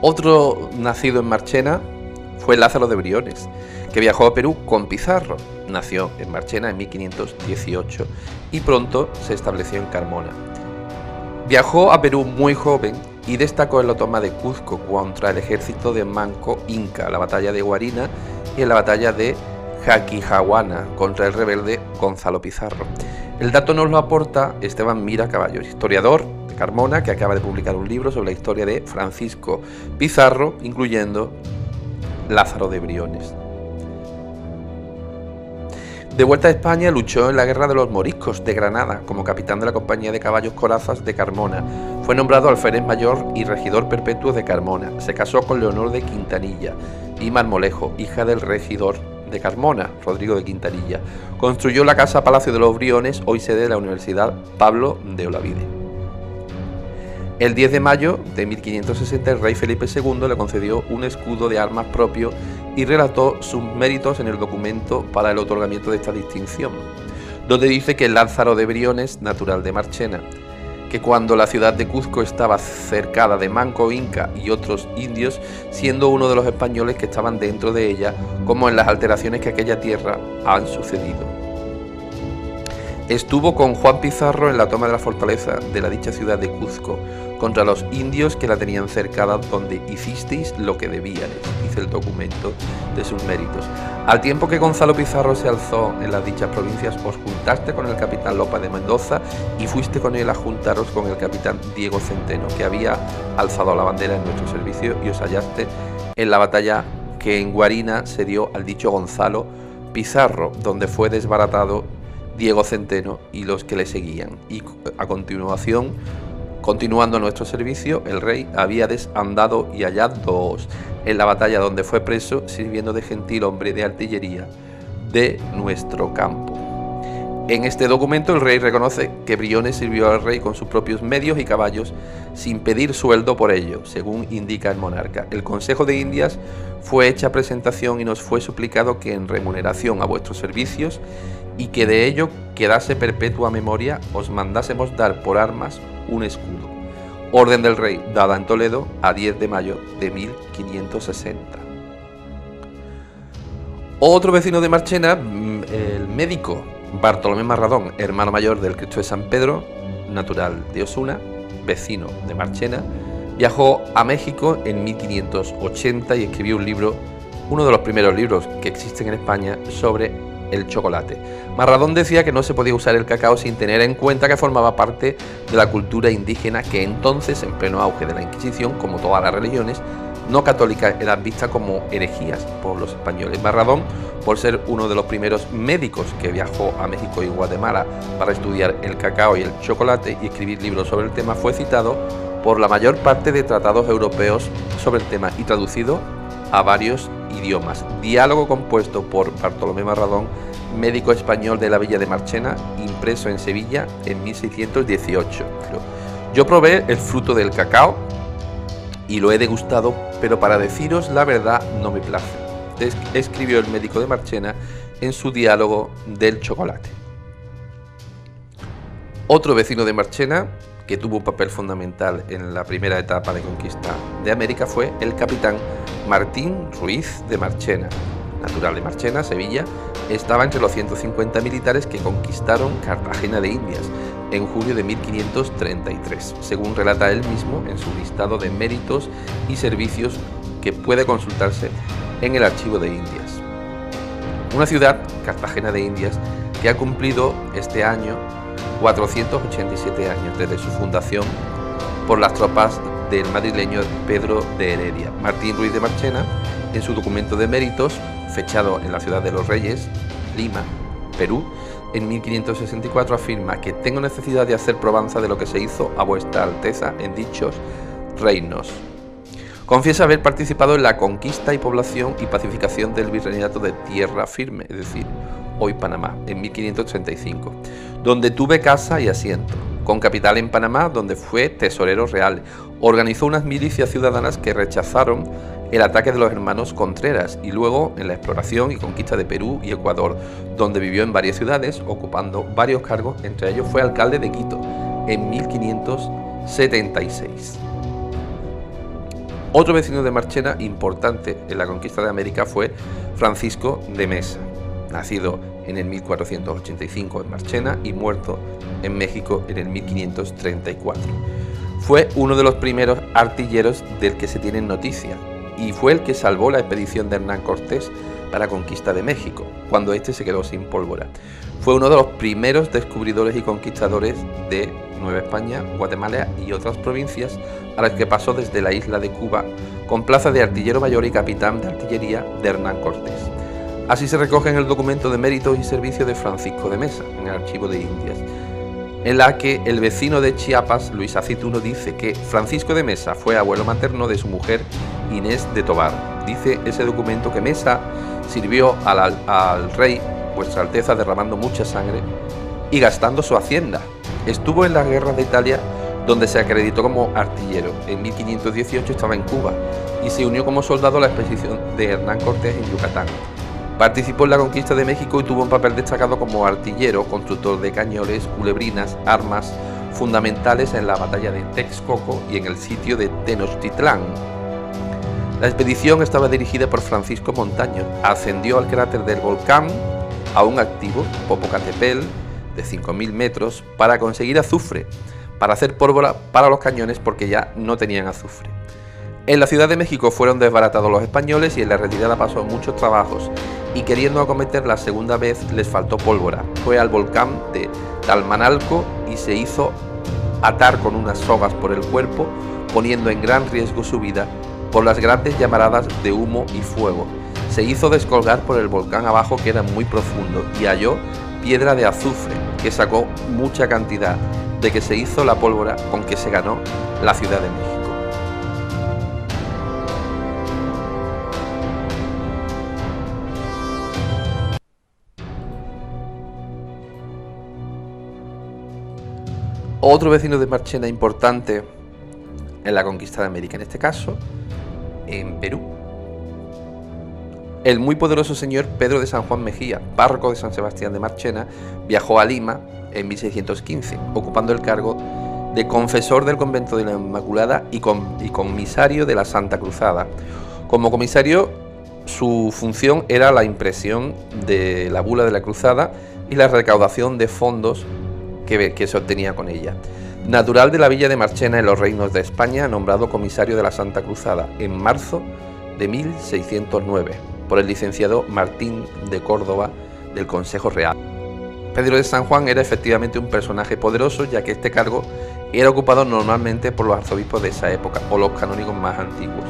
Otro nacido en Marchena fue Lázaro de Briones, que viajó a Perú con Pizarro. Nació en Marchena en 1518 y pronto se estableció en Carmona. Viajó a Perú muy joven y destacó en la toma de Cuzco contra el ejército de Manco Inca, la batalla de Guarina y en la batalla de Jaquijahuana contra el rebelde Gonzalo Pizarro. El dato nos lo aporta Esteban Mira Caballo, historiador de Carmona, que acaba de publicar un libro sobre la historia de Francisco Pizarro, incluyendo Lázaro de Briones. De vuelta a España, luchó en la Guerra de los Moriscos de Granada como capitán de la compañía de caballos corazas de Carmona. Fue nombrado alférez mayor y regidor perpetuo de Carmona. Se casó con Leonor de Quintanilla y Marmolejo, hija del regidor de Carmona, Rodrigo de Quintanilla. Construyó la casa Palacio de los Briones, hoy sede de la Universidad Pablo de Olavide. El 10 de mayo de 1560 el rey Felipe II le concedió un escudo de armas propio y relató sus méritos en el documento para el otorgamiento de esta distinción, donde dice que Lázaro de Briones, natural de Marchena, que cuando la ciudad de Cuzco estaba cercada de Manco Inca y otros indios, siendo uno de los españoles que estaban dentro de ella, como en las alteraciones que aquella tierra han sucedido. Estuvo con Juan Pizarro en la toma de la fortaleza de la dicha ciudad de Cuzco, contra los indios que la tenían cercada, donde hicisteis lo que debíais, dice el documento de sus méritos. Al tiempo que Gonzalo Pizarro se alzó en las dichas provincias, os juntaste con el capitán Lopa de Mendoza y fuiste con él a juntaros con el capitán Diego Centeno, que había alzado la bandera en nuestro servicio, y os hallaste en la batalla que en Guarina se dio al dicho Gonzalo Pizarro, donde fue desbaratado Diego Centeno y los que le seguían. Y a continuación, continuando nuestro servicio, el rey había desandado y hallados en la batalla donde fue preso, sirviendo de gentil hombre de artillería de nuestro campo. En este documento el rey reconoce que Briones sirvió al rey con sus propios medios y caballos sin pedir sueldo por ello, según indica el monarca. El Consejo de Indias fue hecha presentación y nos fue suplicado que en remuneración a vuestros servicios y que de ello quedase perpetua memoria os mandásemos dar por armas un escudo. Orden del rey dada en Toledo a 10 de mayo de 1560. Otro vecino de Marchena, el médico Bartolomé Marradón, hermano mayor del Cristo de San Pedro, natural de Osuna, vecino de Marchena, viajó a México en 1580 y escribió un libro, uno de los primeros libros que existen en España, sobre el chocolate. Marradón decía que no se podía usar el cacao sin tener en cuenta que formaba parte de la cultura indígena que entonces, en pleno auge de la Inquisición, como todas las religiones no católicas, eran vistas como herejías por los españoles. Marradón, por ser uno de los primeros médicos que viajó a México y Guatemala para estudiar el cacao y el chocolate y escribir libros sobre el tema, fue citado por la mayor parte de tratados europeos sobre el tema y traducido a varios idiomas. Diálogo compuesto por Bartolomé Marradón, médico español de la villa de Marchena, impreso en Sevilla en 1618. Yo probé el fruto del cacao y lo he degustado, pero para deciros la verdad no me place, escribió el médico de Marchena en su diálogo del chocolate. Otro vecino de Marchena que tuvo un papel fundamental en la primera etapa de conquista de América fue el capitán Martín Ruiz de Marchena, natural de Marchena, Sevilla. Estaba entre los 150 militares que conquistaron Cartagena de Indias en julio de 1533, según relata él mismo en su listado de méritos y servicios que puede consultarse en el Archivo de Indias. Una ciudad, Cartagena de Indias, que ha cumplido este año 487 años desde su fundación por las tropas del madrileño Pedro de Heredia. Martín Ruiz de Marchena, en su documento de méritos, fechado en la ciudad de los Reyes, Lima, Perú, en 1564, afirma que tengo necesidad de hacer probanza de lo que se hizo a vuestra Alteza en dichos reinos. Confiesa haber participado en la conquista y población y pacificación del virreinato de Tierra Firme, es decir, hoy Panamá, en 1535, donde tuve casa y asiento, con capital en Panamá, donde fue tesorero real. Organizó unas milicias ciudadanas que rechazaron el ataque de los hermanos Contreras y luego en la exploración y conquista de Perú y Ecuador, donde vivió en varias ciudades, ocupando varios cargos, entre ellos fue alcalde de Quito en 1576. Otro vecino de Marchena importante en la conquista de América fue Francisco de Mesa, nacido en el 1485 en Marchena y muerto en México en el 1534. Fue uno de los primeros artilleros del que se tiene noticia y fue el que salvó la expedición de Hernán Cortés para la conquista de México, cuando éste se quedó sin pólvora. Fue uno de los primeros descubridores y conquistadores de Nueva España, Guatemala y otras provincias a las que pasó desde la isla de Cuba, con plaza de artillero mayor y capitán de artillería de Hernán Cortés. Así se recoge en el documento de méritos y servicios de Francisco de Mesa, en el Archivo de Indias, en la que el vecino de Chiapas, Luis Acituno, dice que Francisco de Mesa fue abuelo materno de su mujer Inés de Tobar. Dice ese documento que Mesa sirvió al rey, vuestra Alteza, derramando mucha sangre y gastando su hacienda. Estuvo en la guerra de Italia, donde se acreditó como artillero. En 1518 estaba en Cuba y se unió como soldado a la expedición de Hernán Cortés en Yucatán. Participó en la conquista de México y tuvo un papel destacado como artillero, constructor de cañones, culebrinas, armas fundamentales en la batalla de Texcoco y en el sitio de Tenochtitlán. La expedición estaba dirigida por Francisco Montaño. Ascendió al cráter del volcán, aún activo, Popocatépetl, de 5.000 metros, para conseguir azufre, para hacer pólvora para los cañones porque ya no tenían azufre. En la Ciudad de México fueron desbaratados los españoles y en la retirada pasó muchos trabajos y queriendo acometer la segunda vez les faltó pólvora. Fue al volcán de Talmanalco y se hizo atar con unas sogas por el cuerpo, poniendo en gran riesgo su vida por las grandes llamaradas de humo y fuego. Se hizo descolgar por el volcán abajo, que era muy profundo, y halló piedra de azufre, que sacó mucha cantidad, de que se hizo la pólvora con que se ganó la Ciudad de México. Otro vecino de Marchena importante en la conquista de América, en este caso, en Perú. El muy poderoso señor Pedro de San Juan Mejía, párroco de San Sebastián de Marchena, viajó a Lima en 1615, ocupando el cargo de confesor del convento de la Inmaculada y comisario de la Santa Cruzada. Como comisario, su función era la impresión de la bula de la Cruzada y la recaudación de fondos que se obtenía con ella. Natural de la villa de Marchena en los Reinos de España, nombrado comisario de la Santa Cruzada en marzo de 1609 por el licenciado Martín de Córdoba del Consejo Real. Pedro de San Juan era efectivamente un personaje poderoso, ya que este cargo era ocupado normalmente por los arzobispos de esa época o los canónigos más antiguos.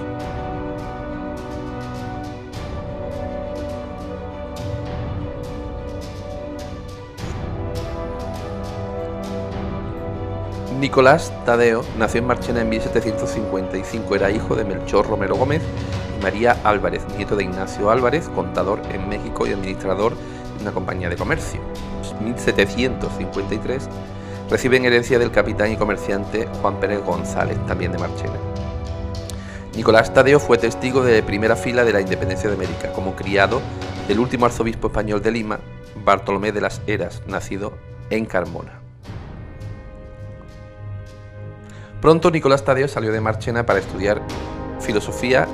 Nicolás Tadeo nació en Marchena en 1755, era hijo de Melchor Romero Gómez y María Álvarez, nieto de Ignacio Álvarez, contador en México y administrador de una compañía de comercio. En 1753 recibe en herencia del capitán y comerciante Juan Pérez González, también de Marchena. Nicolás Tadeo fue testigo de primera fila de la independencia de América, como criado del último arzobispo español de Lima, Bartolomé de las Heras, nacido en Carmona. Pronto Nicolás Tadeo salió de Marchena para estudiar filosofía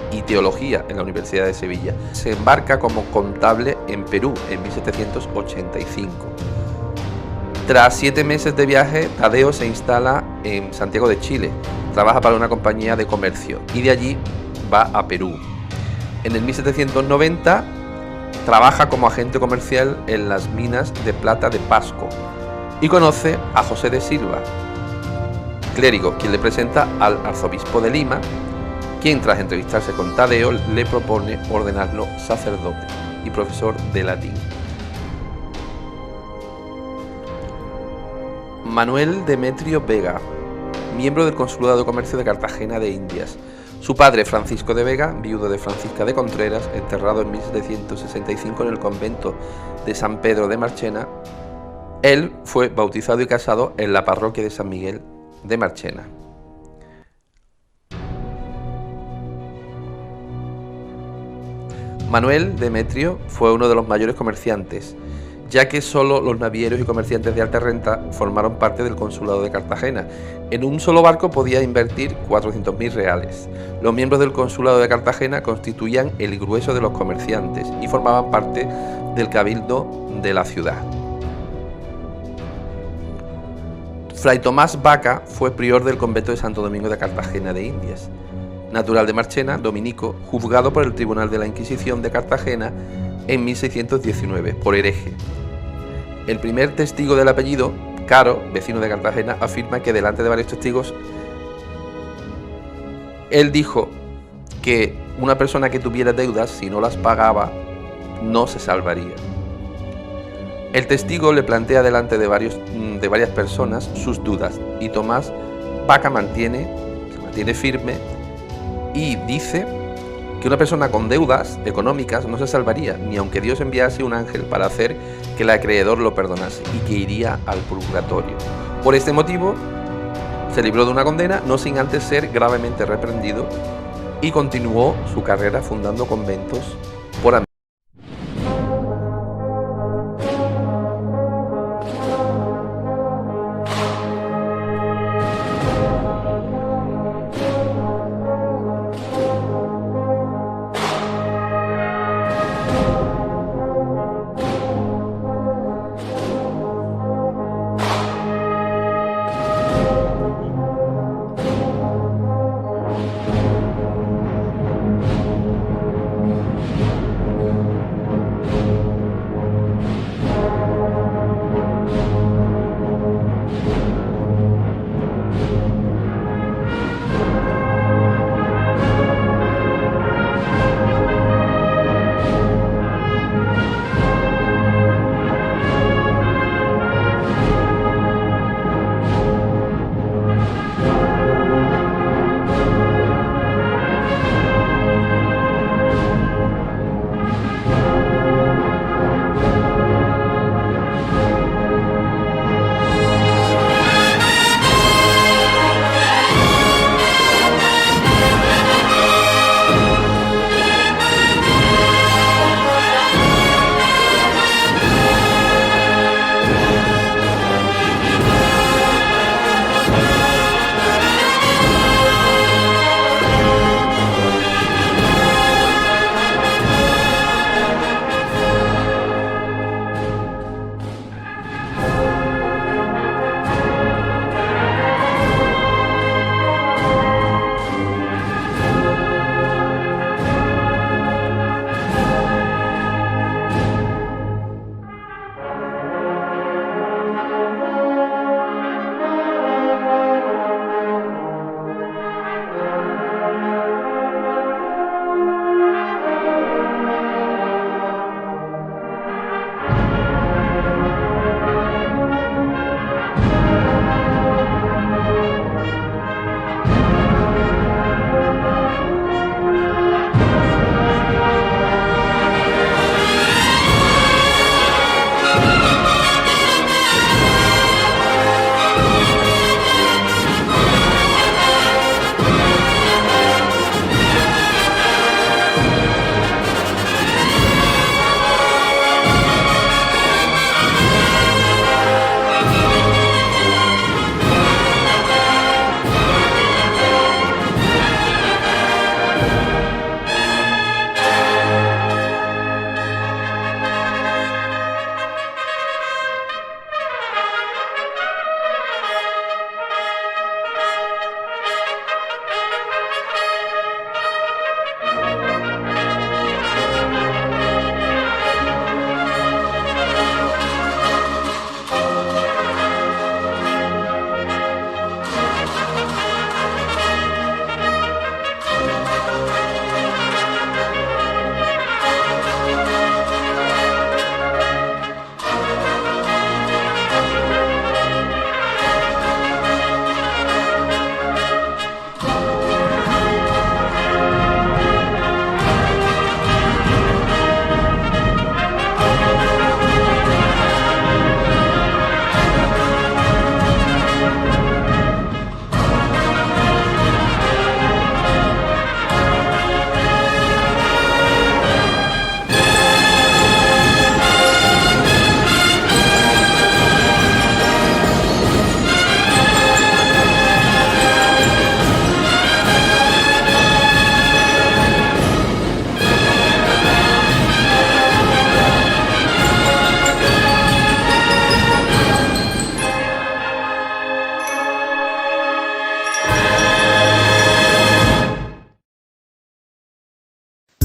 y teología en la Universidad de Sevilla. Se embarca como contable en Perú en 1785. Tras 7 meses de viaje, Tadeo se instala en Santiago de Chile, trabaja para una compañía de comercio y de allí va a Perú. En el 1790 trabaja como agente comercial en las minas de plata de Pasco y conoce a José de Silva, clérigo, quien le presenta al arzobispo de Lima, quien tras entrevistarse con Tadeo le propone ordenarlo sacerdote y profesor de latín. Manuel Demetrio Vega, miembro del Consulado de Comercio de Cartagena de Indias. Su padre, Francisco de Vega, viudo de Francisca de Contreras, enterrado en 1765 en el convento de San Pedro de Marchena. Él fue bautizado y casado en la parroquia de San Miguel de Marchena. Manuel Demetrio fue uno de los mayores comerciantes, ya que solo los navieros y comerciantes de alta renta formaron parte del consulado de Cartagena. En un solo barco podía invertir 400.000 reales. Los miembros del consulado de Cartagena constituían el grueso de los comerciantes y formaban parte del cabildo de la ciudad. Fray Tomás Vaca fue prior del convento de Santo Domingo de Cartagena de Indias. Natural de Marchena, dominico, juzgado por el Tribunal de la Inquisición de Cartagena en 1619 por hereje. El primer testigo del apellido, Caro, vecino de Cartagena, afirma que delante de varios testigos él dijo que una persona que tuviera deudas, si no las pagaba, no se salvaría. El testigo le plantea delante de varias personas sus dudas y Tomás Vaca se mantiene firme y dice que una persona con deudas económicas no se salvaría, ni aunque Dios enviase un ángel para hacer que el acreedor lo perdonase, y que iría al purgatorio. Por este motivo, se libró de una condena, no sin antes ser gravemente reprendido, y continuó su carrera fundando conventos por América.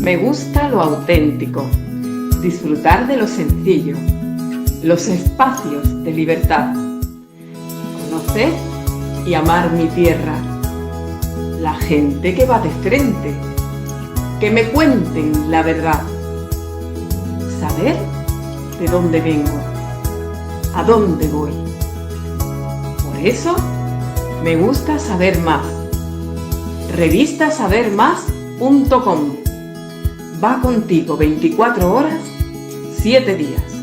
Me gusta lo auténtico, disfrutar de lo sencillo, los espacios de libertad, conocer y amar mi tierra, la gente que va de frente, que me cuenten la verdad, saber de dónde vengo, a dónde voy. Por eso me gusta saber más. Revistasabermás.com. Va contigo 24 horas, 7 días.